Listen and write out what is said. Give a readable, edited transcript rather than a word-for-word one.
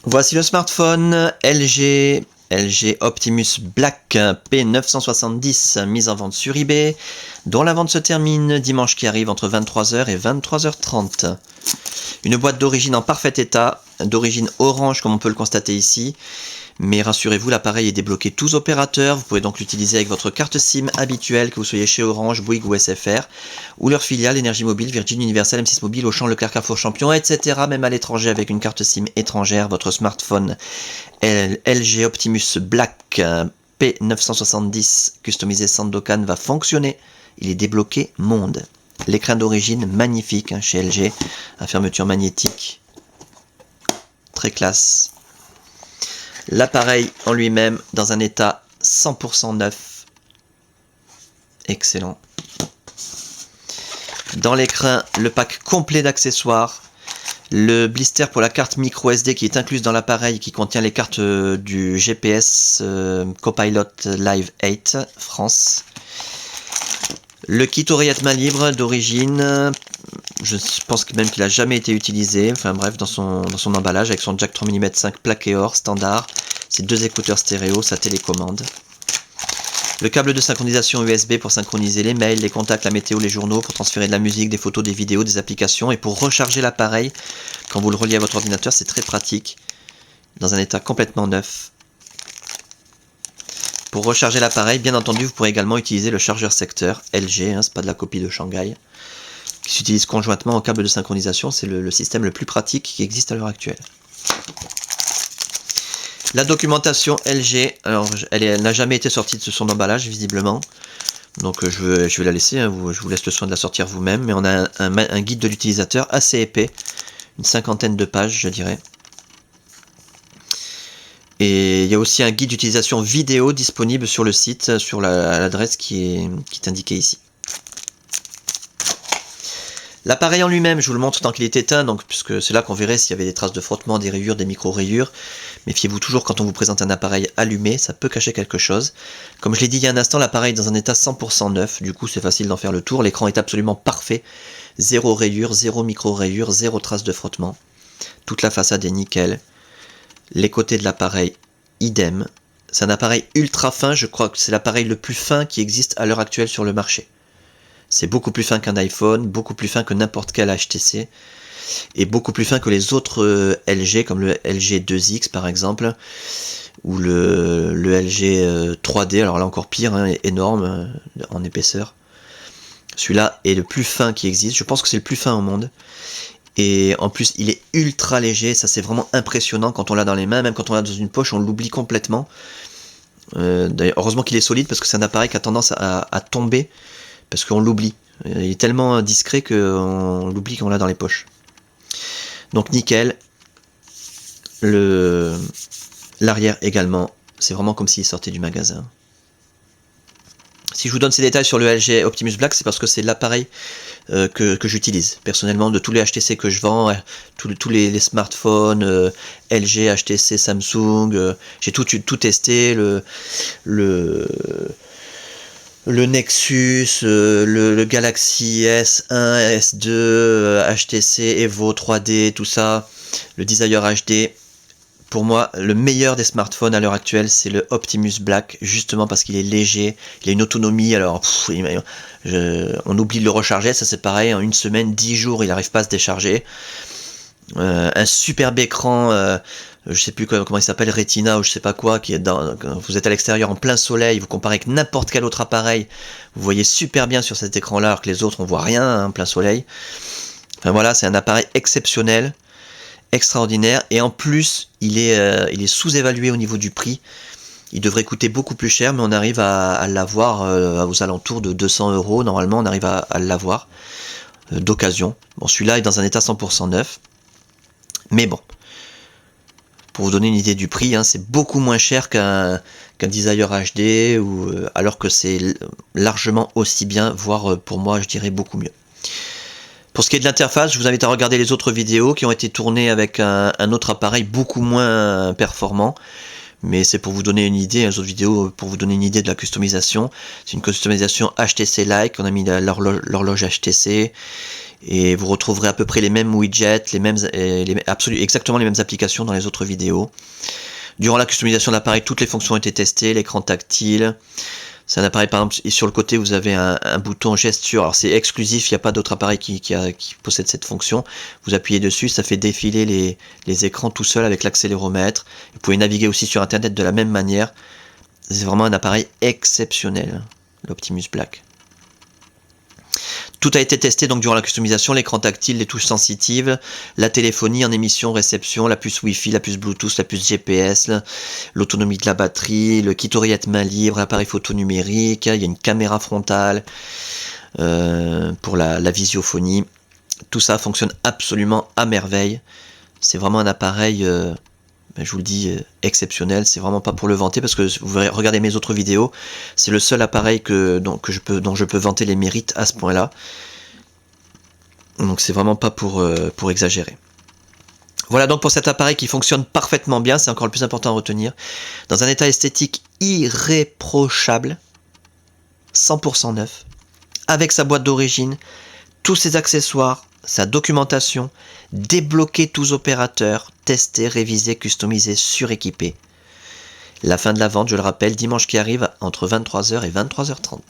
Voici le smartphone LG Optimus Black P970 mis en vente sur eBay, dont la vente se termine dimanche qui arrive entre 23h et 23h30. Une boîte d'origine en parfait état, d'origine orange comme on peut le constater ici. Mais rassurez-vous, l'appareil est débloqué tous opérateurs, vous pouvez donc l'utiliser avec votre carte SIM habituelle, que vous soyez chez Orange, Bouygues ou SFR, ou leur filiale Énergie Mobile, Virgin Universal, M6 Mobile, Auchan, Leclerc, Carrefour, Champion, etc. Même à l'étranger avec une carte SIM étrangère, votre smartphone LG Optimus Black P970 customisé Sandokan va fonctionner. Il est débloqué monde. L'écran d'origine magnifique chez LG, à fermeture magnétique, très classe. L'appareil en lui-même dans un état 100% neuf. Excellent. Dans l'écran, le pack complet d'accessoires. Le blister pour la carte micro SD qui est incluse dans l'appareil, qui contient les cartes du GPS Copilot Live 8 France. Le kit oreillette main libre d'origine, je pense même qu'il n'a jamais été utilisé, enfin bref, dans son emballage, avec son jack 3 mm 5 plaqué or standard, ses deux écouteurs stéréo, sa télécommande. Le câble de synchronisation USB pour synchroniser les mails, les contacts, la météo, les journaux, pour transférer de la musique, des photos, des vidéos, des applications, et pour recharger l'appareil, quand vous le reliez à votre ordinateur, c'est très pratique, dans un état complètement neuf. Pour recharger l'appareil, bien entendu, vous pourrez également utiliser le chargeur secteur LG, c'est pas de la copie de Shanghai, qui s'utilise conjointement au câble de synchronisation. C'est le système le plus pratique qui existe à l'heure actuelle. La documentation LG, alors elle n'a jamais été sortie de son emballage visiblement, donc je vais la laisser, je vous laisse le soin de la sortir vous-même, mais on a un guide de l'utilisateur assez épais, une 50aine de pages je dirais. Et il y a aussi un guide d'utilisation vidéo disponible sur le site, sur l'adresse qui est indiquée ici. L'appareil en lui-même, je vous le montre tant qu'il est éteint, donc, puisque c'est là qu'on verrait s'il y avait des traces de frottement, des rayures, des micro-rayures. Méfiez-vous toujours quand on vous présente un appareil allumé, ça peut cacher quelque chose. Comme je l'ai dit il y a un instant, l'appareil est dans un état 100% neuf, du coup c'est facile d'en faire le tour. L'écran est absolument parfait, zéro rayure, zéro micro-rayure, zéro trace de frottement. Toute la façade est nickel. Les côtés de l'appareil, idem. C'est un appareil ultra fin, je crois que c'est l'appareil le plus fin qui existe à l'heure actuelle sur le marché. C'est beaucoup plus fin qu'un iPhone, beaucoup plus fin que n'importe quel HTC, et beaucoup plus fin que les autres LG, comme le LG 2X par exemple, ou le LG 3D, alors là encore pire, énorme en épaisseur. Celui-là est le plus fin qui existe, je pense que c'est le plus fin au monde. Et en plus, il est ultra léger, ça c'est vraiment impressionnant quand on l'a dans les mains, même quand on l'a dans une poche, on l'oublie complètement. Heureusement qu'il est solide parce que c'est un appareil qui a tendance à tomber, parce qu'on l'oublie. Il est tellement discret qu'on l'oublie qu'on l'a dans les poches. Donc nickel. L'arrière également, c'est vraiment comme s'il sortait du magasin. Si je vous donne ces détails sur le LG Optimus Black, c'est parce que c'est l'appareil que j'utilise. Personnellement, de tous les HTC que je vends, tous les smartphones, LG, HTC, Samsung, j'ai tout testé, le Nexus, le Galaxy S1, S2, HTC, Evo 3D, tout ça, le Desire HD. Pour moi, le meilleur des smartphones à l'heure actuelle, c'est le Optimus Black, justement parce qu'il est léger, il a une autonomie, alors on oublie de le recharger, ça c'est pareil, en une semaine, 10 jours, il n'arrive pas à se décharger. Un superbe écran, je sais plus comment il s'appelle, Retina ou je sais pas quoi, qui est quand vous êtes à l'extérieur en plein soleil, vous comparez avec n'importe quel autre appareil, vous voyez super bien sur cet écran là, alors que les autres on voit rien en plein soleil. Enfin voilà, c'est un appareil exceptionnel, extraordinaire, et en plus il est sous-évalué au niveau du prix. Il devrait coûter beaucoup plus cher, mais on arrive à l'avoir aux alentours de 200 €, normalement on arrive à l'avoir d'occasion. Bon, celui-là est dans un état 100% neuf, mais bon, pour vous donner une idée du prix, c'est beaucoup moins cher qu'un Desire HD, alors que c'est largement aussi bien, voire pour moi je dirais beaucoup mieux. Pour ce qui est de l'interface, je vous invite à regarder les autres vidéos qui ont été tournées avec un autre appareil beaucoup moins performant, mais c'est pour vous donner une idée, les autres vidéos pour vous donner une idée de la customisation. C'est une customisation HTC-like, on a mis l'horloge HTC, et vous retrouverez à peu près les mêmes widgets, exactement les mêmes applications dans les autres vidéos. Durant la customisation de l'appareil, toutes les fonctions ont été testées, l'écran tactile. C'est un appareil, par exemple, et sur le côté, vous avez un bouton gesture. Alors, c'est exclusif, il n'y a pas d'autre appareil qui possède cette fonction. Vous appuyez dessus, ça fait défiler les écrans tout seul avec l'accéléromètre. Vous pouvez naviguer aussi sur Internet de la même manière. C'est vraiment un appareil exceptionnel, l'Optimus Black. Tout a été testé donc durant la customisation, l'écran tactile, les touches sensitives, la téléphonie en émission, réception, la puce Wi-Fi, la puce Bluetooth, la puce GPS, l'autonomie de la batterie, le kit oreillette main libre, l'appareil photo numérique, il y a une caméra frontale pour la visiophonie. Tout ça fonctionne absolument à merveille. C'est vraiment un appareil, je vous le dis, exceptionnel. C'est vraiment pas pour le vanter, parce que vous regardez mes autres vidéos, c'est le seul appareil dont je peux vanter les mérites à ce point-là. Donc c'est vraiment pas pour exagérer. Voilà donc pour cet appareil qui fonctionne parfaitement bien, c'est encore le plus important à retenir. Dans un état esthétique irréprochable, 100% neuf, avec sa boîte d'origine, tous ses accessoires, sa documentation, débloquer tous opérateurs, tester, réviser, customiser, suréquiper. La fin de la vente, je le rappelle, dimanche qui arrive entre 23h et 23h30.